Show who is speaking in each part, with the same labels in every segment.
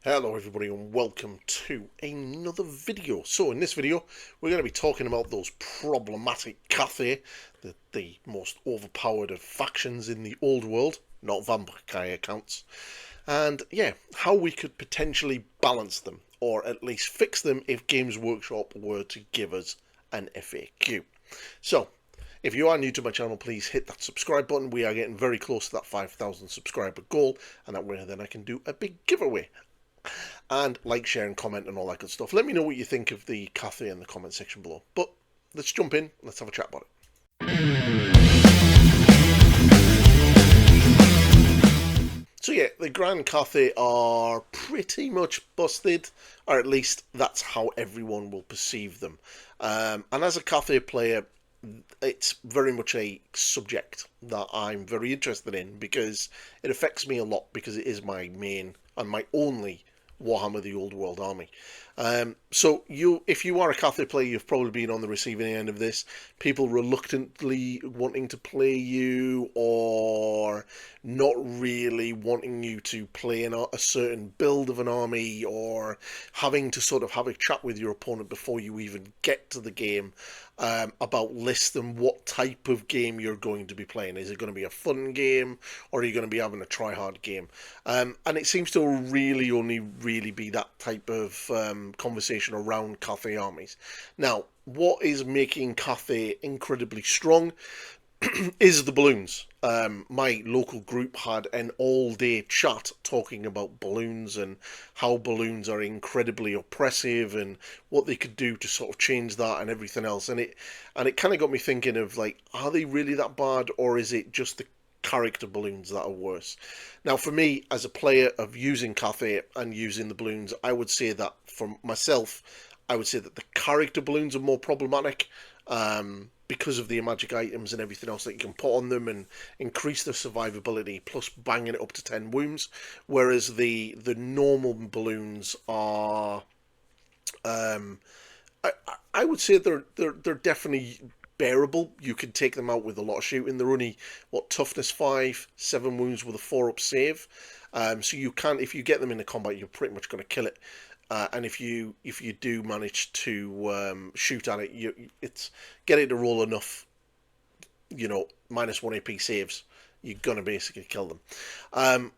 Speaker 1: Hello everybody and welcome to another video. So in this video we're going to be talking about those problematic Cathay, the most overpowered of factions in the old world, not vampire accounts, and yeah, how we could potentially balance them, or at least fix them if Games Workshop were to give us an FAQ. So if you are new to my channel, please hit that subscribe button. We are getting very close to that 5,000 subscriber goal, and that way then I can do a big giveaway. And like, share and comment and all that good stuff. Let me know what you think of the Cathay in the comment section below. But let's jump in, let's have a chat about it. So yeah, the Grand Cathay are pretty much busted, or at least that's how everyone will perceive them. And as a Cathay player, it's very much a subject that I'm very interested in because it affects me a lot, because it is my main and my only Warhammer the Old World army. So if you are a Cathay player, you've probably been on the receiving end of this. People reluctantly wanting to play you, or not really wanting you to play in a certain build of an army, or having to sort of have a chat with your opponent before you even get to the game about list and what type of game you're going to be playing. Is it going to be a fun game, or are you going to be having a try-hard game? And it seems to really only really be that type of conversation around Cathay armies. Now, what is making Cathay incredibly strong is the balloons. My local group had an all-day chat talking about balloons and how balloons are incredibly oppressive and what they could do to sort of change that and everything else. And it kind of got me thinking of, like, are they really that bad, or is it just the character balloons that are worse? Now, for me, as a player of using Cathay and using the balloons, I would say that for myself, I would say that the character balloons are more problematic, because of the magic items and everything else that you can put on them and increase their survivability, plus banging it up to 10 wounds, whereas the normal balloons are, I would say they're definitely bearable. You can take them out with a lot of shooting. They're only, what, toughness 5, 7 wounds with a 4-up save. So you can, if you get them into combat, you're pretty much going to kill it. And if you do manage to shoot at it, it's get it to roll enough, -1 AP saves, you're going to basically kill them.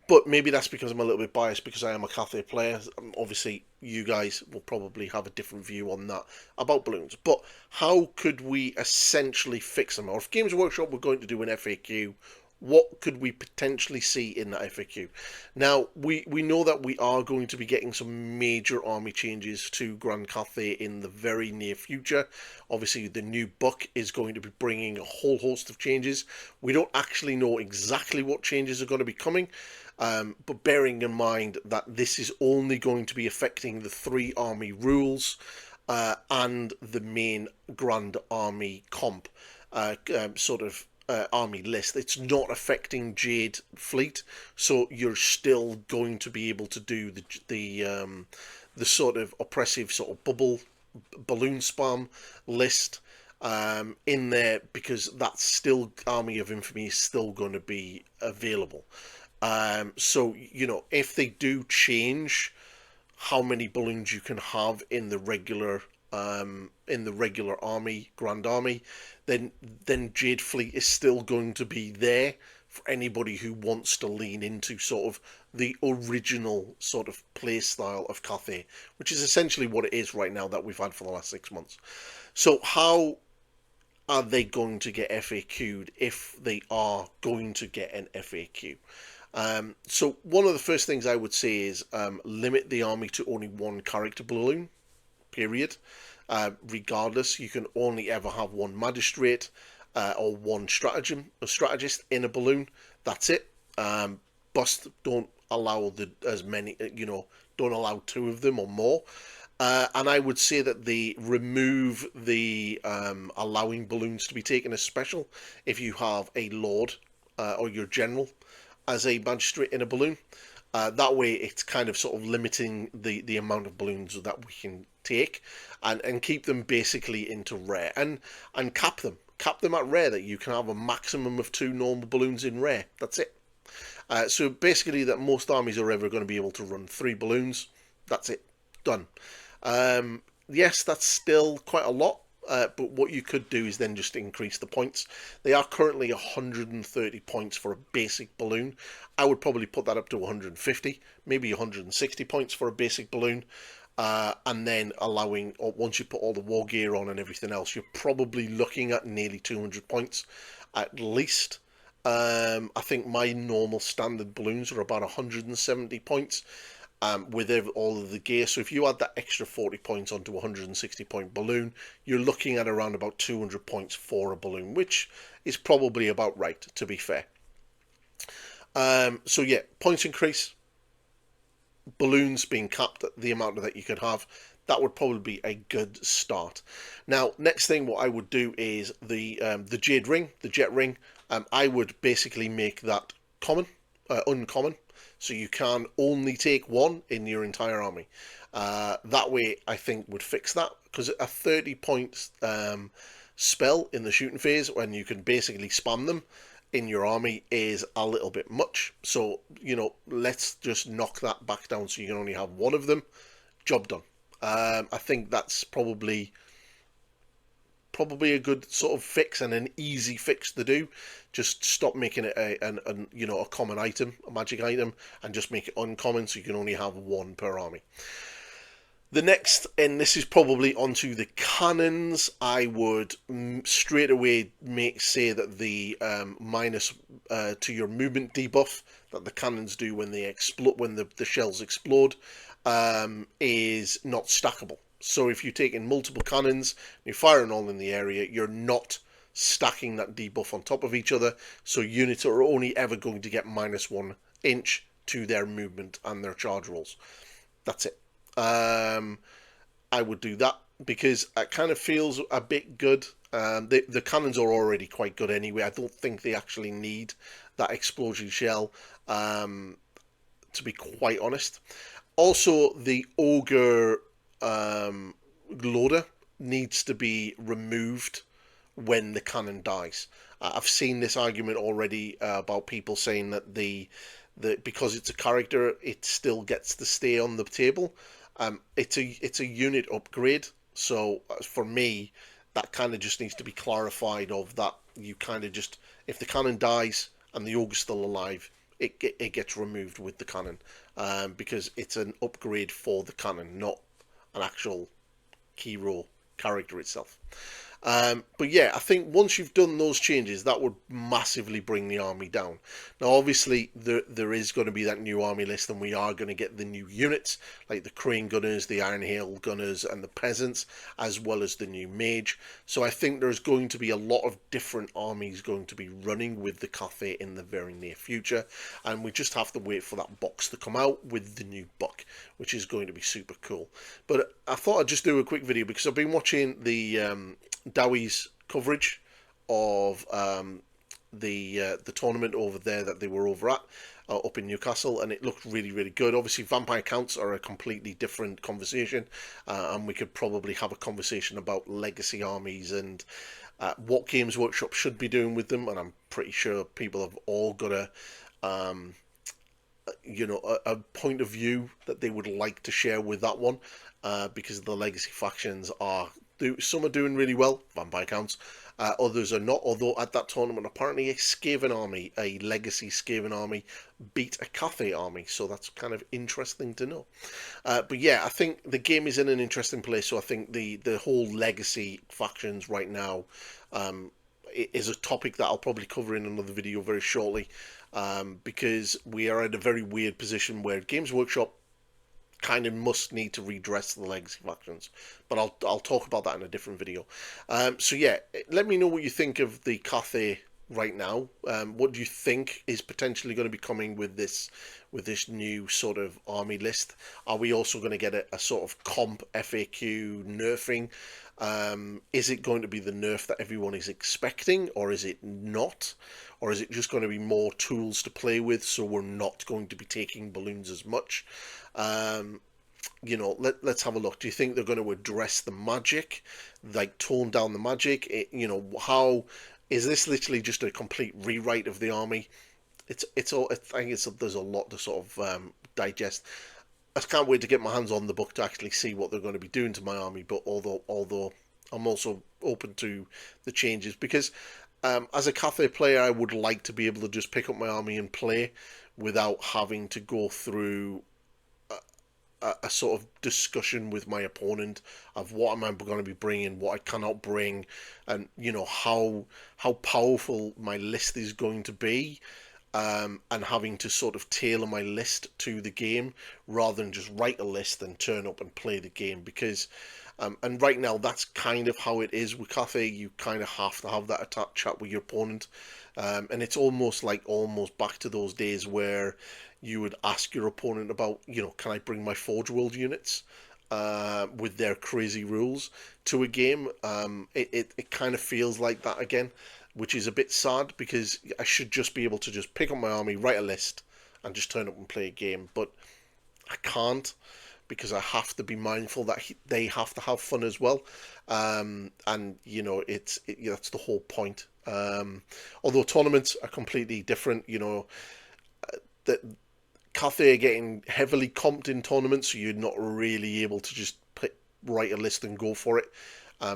Speaker 1: But maybe that's because I'm a little bit biased because I am a Cathay player. Obviously, you guys will probably have a different view on that about balloons. But how could we essentially fix them? Or if Games Workshop were going to do an FAQ, what could we potentially see in that FAQ? Now, we know that we are going to be getting some major army changes to Grand Cathay in the very near future. Obviously, the new book is going to be bringing a whole host of changes. We don't actually know exactly what changes are going to be coming, but bearing in mind that this is only going to be affecting the 3 army rules and the main Grand Army comp army list. It's not affecting Jade Fleet, so you're still going to be able to do the sort of oppressive sort of balloon spam list in there, because that's still, Army of Infamy is still going to be available. So if they do change how many balloons you can have in the regular army, Grand Army, then Jade Fleet is still going to be there for anybody who wants to lean into sort of the original sort of play style of Cathay, which is essentially what it is right now that we've had for the last 6 months. So how are they going to get FAQ'd if they are going to get an FAQ? So one of the first things I would say is limit the army to only 1 character balloon, period. Regardless, you can only ever have 1 magistrate or 1 strategist in a balloon. That's it. Bust, don't allow don't allow 2 of them or more. And I would say that they remove the allowing balloons to be taken as special if you have a lord or your general as a magistrate in a balloon. That way it's kind of sort of limiting the amount of balloons that we can take, and keep them basically into rare, and cap them at rare, that you can have a maximum of 2 normal balloons in rare. That's it. So basically that most armies are ever going to be able to run 3 balloons. That's it. Done. Yes, that's still quite a lot, but what you could do is then just increase the points. They are currently 130 points for a basic balloon. I would probably put that up to 150, maybe 160 points for a basic balloon. And then allowing, or once you put all the war gear on and everything else, you're probably looking at nearly 200 points at least. I think my normal standard balloons are about 170 points with all of the gear. So if you add that extra 40 points onto a 160 point balloon, you're looking at around about 200 points for a balloon, which is probably about right, to be fair. So yeah, points increase, balloons being capped at the amount that you could have. That would probably be a good start. Now, next thing what I would do is the Jade Ring, the Jet Ring. I would basically make that uncommon, so you can only take one in your entire army. That way, I think would fix that, because a 30 point spell in the shooting phase, when you can basically spam them in your army, is a little bit much. So, you know, let's just knock that back down so you can only have one of them. Job done. I think that's probably a good sort of fix, and an easy fix to do. Just stop making it a common item, a magic item, and just make it uncommon so you can only have one per army. The next, and this is probably onto the cannons, I would straight away say that the minus to your movement debuff that the cannons do when they explode, when the shells explode, is not stackable. So if you take in multiple cannons, you're firing all in the area, you're not stacking that debuff on top of each other. So units are only ever going to get -1 inch to their movement and their charge rolls. That's it. I would do that because it kind of feels a bit good. The cannons are already quite good anyway. I don't think they actually need that explosion shell, to be quite honest. Also, the ogre loader needs to be removed when the cannon dies. I've seen this argument already about people saying that because it's a character, it still gets to stay on the table. It's a unit upgrade, so for me, that kind of just needs to be clarified. Of that, you kind of just, if the cannon dies and the ogre's still alive, it gets removed with the cannon, because it's an upgrade for the cannon, not an actual hero character itself. But yeah, I think once you've done those changes, that would massively bring the army down. Now, obviously, there is going to be that new army list, and we are going to get the new units, like the Crane Gunners, the Iron Hail Gunners, and the Peasants, as well as the new Mage. So I think there's going to be a lot of different armies going to be running with the Cathay in the very near future, and we just have to wait for that box to come out with the new book, which is going to be super cool. But I thought I'd just do a quick video because I've been watching the Dowie's coverage of the tournament over there that they were over at up in Newcastle, and it looked really, really good. Obviously, vampire counts are a completely different conversation, and we could probably have a conversation about legacy armies and what Games Workshop should be doing with them. And I'm pretty sure people have all got a point of view that they would like to share with that one, because the legacy factions some are doing really well, vampire counts, others are not, although at that tournament apparently a legacy Skaven army beat a Cathay army, so that's kind of interesting to know. But yeah, I think the game is in an interesting place, so I think the whole legacy factions right now is a topic that I'll probably cover in another video very shortly, because we are in a very weird position where Games Workshop kind of must need to redress the legacy factions, but I'll talk about that in a different video. So yeah, let me know what you think of the Cathay right now. What do you think is potentially going to be coming with this new sort of army list? Are we also going to get a sort of comp FAQ nerfing? Is it going to be the nerf that everyone is expecting, or is it not? Or is it just going to be more tools to play with, so we're not going to be taking balloons as much? Let's have a look. Do you think they're going to address the magic, like tone down the magic? How is this literally just a complete rewrite of the army? it's all. I think there's a lot to sort of digest. I can't wait to get my hands on the book to actually see what they're going to be doing to my army. But although I'm also open to the changes because as a Cathay player, I would like to be able to just pick up my army and play without having to go through a sort of discussion with my opponent of what am I going to be bringing, what I cannot bring, and how powerful my list is going to be, and having to sort of tailor my list to the game rather than just write a list and turn up and play the game because. And right now, that's kind of how it is with Cathay. You kind of have to have that chat with your opponent, and it's almost back to those days where you would ask your opponent about, can I bring my Forge World units with their crazy rules to a game? It kind of feels like that again, which is a bit sad because I should just be able to just pick up my army, write a list, and just turn up and play a game. But I can't because I have to be mindful that they have to have fun as well. And that's the whole point. Although tournaments are completely different, that Cathay are getting heavily comped in tournaments, so you're not really able to just write a list and go for it,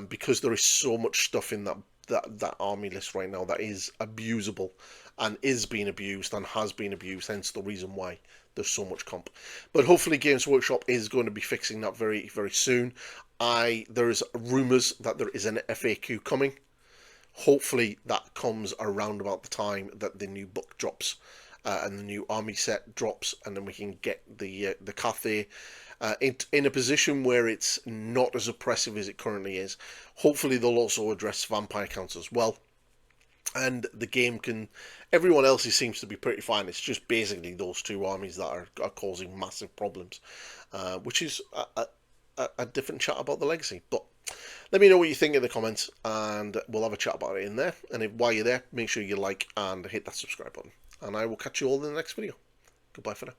Speaker 1: because there is so much stuff in that army list right now that is abusable and is being abused and has been abused, hence the reason why there's so much comp. But hopefully Games Workshop is going to be fixing that very, very soon. There's rumours that there is an FAQ coming. Hopefully that comes around about the time that the new book drops, and the new army set drops, and then we can get the Cathay in a position where it's not as oppressive as it currently is. Hopefully they'll also address vampire counts as well. And the game everyone else seems to be pretty fine. It's just basically those two armies that are causing massive problems, which is a different chat about the legacy. But let me know what you think in the comments, and we'll have a chat about it in there. And while you're there, make sure you like and hit that subscribe button. And I will catch you all in the next video. Goodbye for now.